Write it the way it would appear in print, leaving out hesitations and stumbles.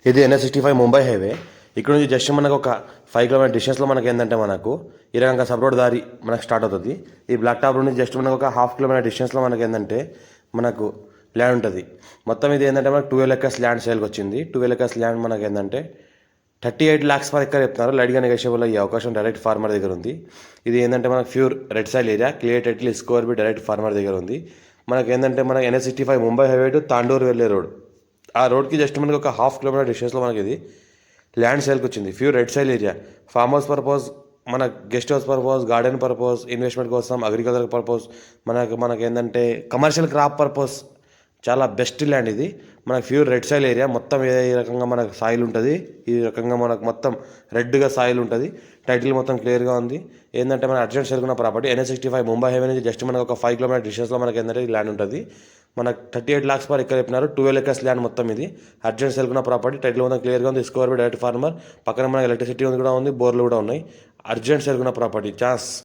ఇది NH65 Mumbai highway. ఇక్కడ నుంచి జస్ట్ మనకు ఒక 5 కిలోమీటర్ డిస్టెన్స్లో మనకి ఏంటంటే మనకు ఈ రకంగా సబ్ రోడ్ దారి మనకు స్టార్ట్ అవుతుంది. ఈ బ్లాక్ టాప్ నుంచి జస్ట్ మనకు ఒక 1/2 కిలోమీటర్ డిస్టెన్స్లో మనకి ఏంటంటే మనకు ల్యాండ్ ఉంటుంది. మొత్తం ఇది ఏంటంటే మనకు 12 ఎకర్స్ ల్యాండ్ సేల్కి వచ్చింది. 12 ఎకర్స్ ల్యాండ్ మనకి ఏంటంటే 38 lakhs పర్ ఎకర్ చెప్తున్నారు. లైట్గా నెగోషియబుల్ అయ్యే అవకాశం డైరెక్ట్ ఫార్మర్ దగ్గర ఉంది. ఇది ఏంటంటే మనకు pure red soil area, clear title score B direct farmer దగ్గర ఉంది. మనకి ఏంటంటే మన NH65 Mumbai highway to Tandur వెళ్ళే రోడ్. ఆ రోడ్కి జస్ట్ మనకి ఒక 1/2 కిలోమీటర్ డిస్టెన్స్లో మనకి ఇది ల్యాండ్ సేల్కి వచ్చింది. Pure red soil area, farm house purpose, మన guest house purpose, garden purpose, investment కోసం, అగ్రికల్చర్ పర్పస్, మనకి ఏంటంటే కమర్షియల్ క్రాప్ పర్పస్ చాలా బెస్ట్ ల్యాండ్ ఇది. మనకు ప్యూర్ రెడ్ సాయిల్ ఏరియా. మొత్తం ఈ రకంగా మనకు సాయిల్ ఉంటుంది. ఈ రకంగా మనకు మొత్తం రెడ్గా సాయిల్ ఉంటుంది. టైటిల్ మొత్తం క్లియర్గా ఉంది. ఏంటంటే మన అర్జెంట్ సేల్కున్న ప్రాపర్టీ NH65 ముంబై హైవే నుంచి జస్ట్ మనకు ఒక 5 కిలోమీటర్ డిస్టెన్స్లో మనకి ఏంటంటే ఈ ల్యాండ్ ఉంటుంది. మనకు 38 lakhs పర్ ఎకర్ చెప్పినారు. 12 ఎకర్స్ ల్యాండ్ మొత్తం ఇది. అర్జెంట్ సేల్కున్న ప్రాపర్టీ. టైటిల్ మొత్తం క్లియర్గా ఉంది. Score by direct farmer. పక్కన మనకి ఎలక్ట్రిసిటీ కూడా ఉంది, బోర్లు కూడా ఉన్నాయి. అర్జెంట్ సేల్కున్న ప్రాపర్టీ ఛాన్స్.